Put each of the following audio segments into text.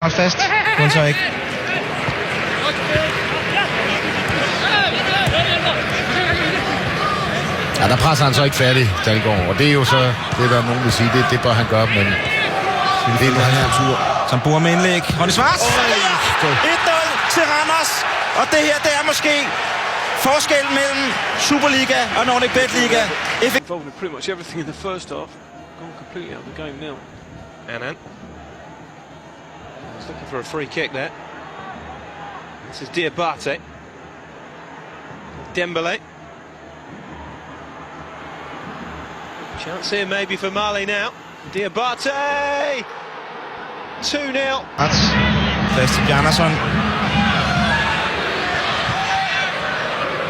Hold fast. Kun så ikke. Ja, der presser han så ikke færdig, Dalgaard. Og det er jo så det, der nogen vil sige, det bør han gøre, men det er hans kultur. Tambura med indlæg. Ronny Schwarz! 1-0 til Randers. Og det her, det er måske forskellen mellem Superliga og NordicBet Liga. Involved in pretty much everything in the first half. Gone completely out of the game now. Annan. He's looking for a free kick there. This is Diabate. Dembele. Chance here maybe for Mali now. Diabate! 2-0. Plads til Bjarnason.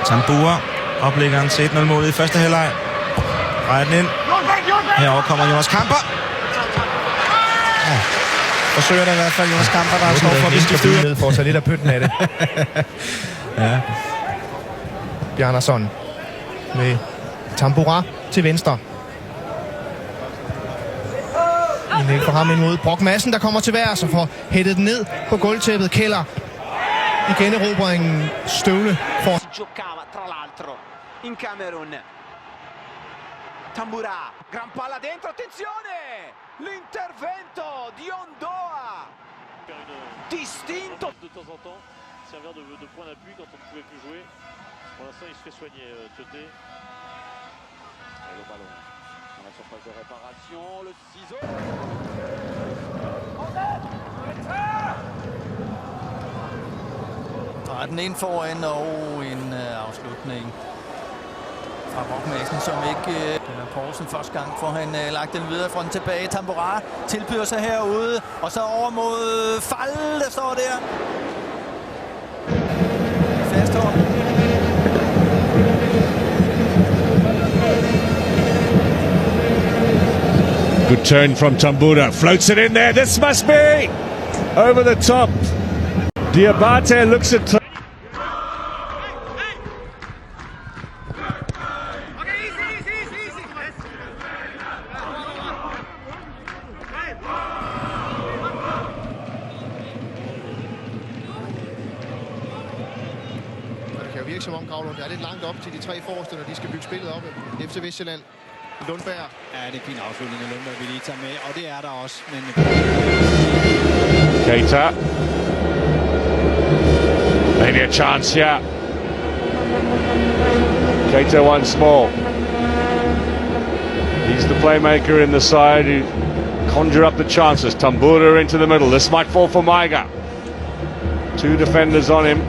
Tambura oplægger han til 1-0-målet i første halvleg. Drejer den ind. Herover kommer Jonas Kamper. Ja. Forsøger der i hvert fald Jonas Kamper, der står for at blive skiftet ud. For at tage lidt af pytten af det. Ja. Bjarnason med Tambura til venstre. En for ham imod Brock Madsen, der kommer til værs og får hættet den ned på gulvtæppet. Keller igen erobringen støvle for. Giocava tra l'altro in Camerun. Tambura, gran palla dentro, attenzione! L'intervento di Ondoa. Distinto. De temps en temps, servir de point d'appui quand on ne pouvait plus jouer. Pour l'instant, il se fait soigner Teuté. Et le ballon dans la surface de réparation, le ciseau. Der er den ind foran og en afslutning fra Brock Madsen, som ikke Poulsen første gang får han lagt den videre fra den tilbage. Tambura tilbyder sig herude, og så over mod Fall, der står der. Fasthold. Good turn from Tambura, floats it in there, this must be over the top. Diabate looks at... Det kan jo virke som om Gravlund. Det er lidt langt op til de tre forreste, når de skal bygge spillet op. FC Vestsjælland. Lundberg. Ja, det er en fin afslutning af Lundberg, vi lige tager med, og det er der også. Men... Keita. Maybe a chance here. Keita once more. He's the playmaker in the side who conjure up the chances. Tambura into the middle. This might fall for Maiga. Two defenders on him.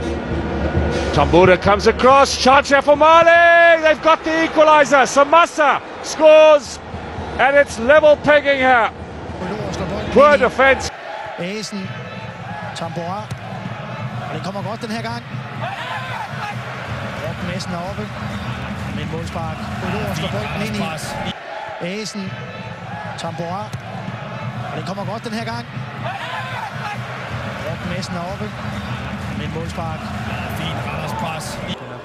Tambura comes across. Chance here for Mali. They've got the equalizer. Samasa scores. And it's level pegging here. Poor defense. Asen. Tambura. Og den kommer godt den her gang. Brock Madsen er oppe. Med en målspark. Rytter slår bolden ind i. Asen. Tambura. Og den kommer godt den her gang. Brock Madsen er oppe. Med en målspark. Fint Randers-pres.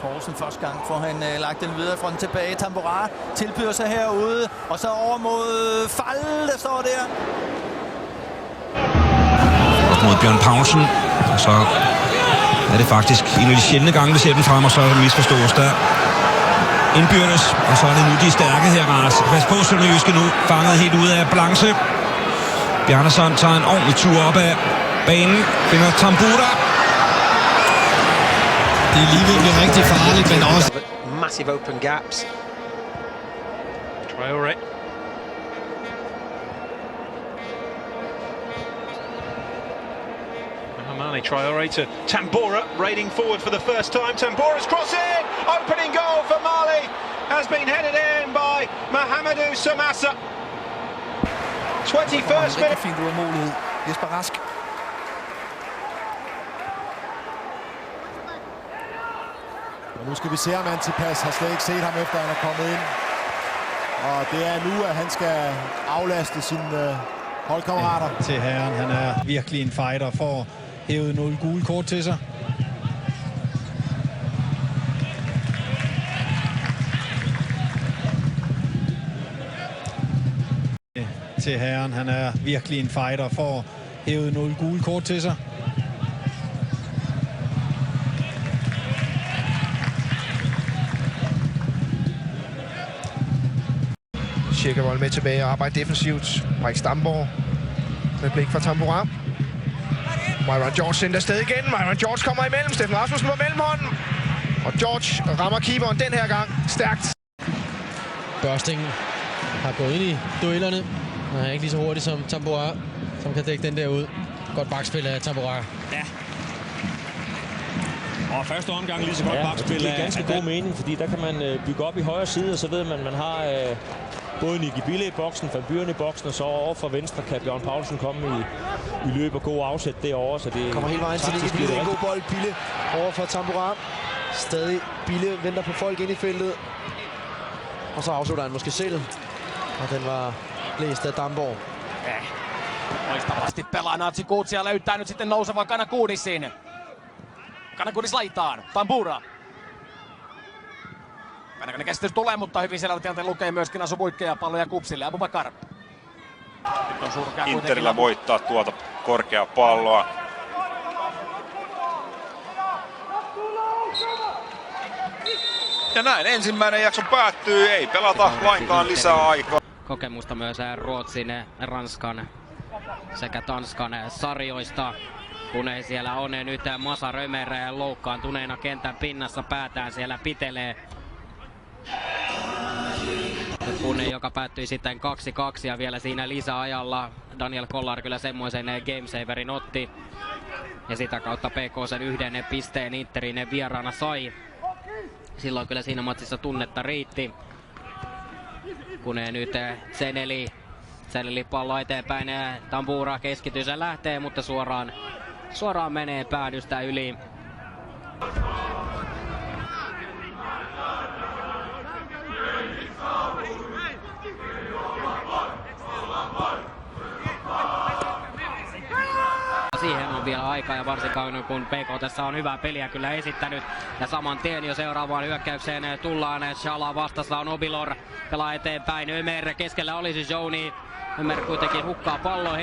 Poulsen første gang får han lagt den videre fra den tilbage. Tambura tilbyder sig herude, og så over mod Fall, der står der. Mod Bjørn Paulsen. Og så er det faktisk en af de sjældne gange, vi ser den frem, og så misforstås der indbyrdes. Og så er det nu de stærke her, Randers. Pas på, Sønderjyske nu fanget helt ude af balance. Bjarnason tager en ordentlig tur op af banen. Finder Tambura. Det er lige ved at blive rigtig farligt, men også... Massive open gaps. Traoré. Mohamed Traoré to Tambura, raiding forward for the first time. Tambura's crossing! Opening goal for Mali has been headed in by Mohamedou Samassa. 21st minute. Fint ud af mulighed. Jesper Rask. Og nu skal vi se ham antipas. Har slet ikke set ham efter han er kommet ind. Og det er nu, at han skal aflaste sine holdkammerater. Til herren. Han er virkelig en fighter for hævet 0 gule kort til sig. Til herren. Han er virkelig en fighter for hævet nogle gule kort til sig. Tjekkevold med tilbage og arbejder defensivt. Mike Stamborg med blik fra Tambora. Myron George sender afsted igen. Myron George kommer imellem. Steffen Rasmussen på mellemhånden. Og George rammer keeperen den her gang stærkt. Børsting har gået ind i duellerne. Han er ikke lige så hurtig som Tambora, som kan dække den der ud. Godt bakspil af Tambora. Ja. Og første omgang lige så godt bakspil. Det er ganske god mening, fordi der kan man bygge op i højre side, og så ved man har både Nicky Bille i boksen, Van Buren i boksen, og så over for venstre kan Bjørn Paulsen komme i løb og god afsæt derovre. Så det kommer hele vejen til Nicky Bille. En god bold. Bille over for Tambora. Stadig Bille venter på folk ind i feltet. Og så afslutter han måske selv. Og den var blæst af Damborg. Loistavasti pelaa Natsi ja löytää nyt sitten nouseva Kanakudisin. Kanakudis laitaan. Tambura. Väänäköinen käsitys tulee, mutta hyvin siellä tilanteen lukee myöskin Asu Puikka ja palloja Kupsille. Abubakar. Interillä voittaa tuota korkeaa palloa. Ja näin ensimmäinen jakso päättyy. Ei pelata lainkaan lisää aikaa. Kokemusta myös Ruotsin, Ranskan sekä Tanskan sarjoista, kun ei siellä on nyt Masa Römer loukkaantuneena kentän pinnassa, päätään siellä pitelee. Kun joka päättyi sitten 2-2 ja vielä siinä lisäajalla Daniel Kollar kyllä semmoisen gamesaverin otti. Ja sitä kautta PK sen 1 pisteen Interin vieraana sai. Silloin kyllä siinä matsissa tunnetta riitti. Kun nyt Zeneli pallo eteenpäin, Tambura keskitys ja lähtee, mutta suoraan menee päädystä yli. Siihen on vielä aikaa ja varsinkaan kun PK tässä on hyvää peliä kyllä esittänyt. Ja saman tien jo seuraavaan hyökkäykseen tullaan. Shala vastassa on Obilor. Pelaa eteenpäin. Ömer keskellä olisi Jouni. Ömer kuitenkin hukkaa palloa.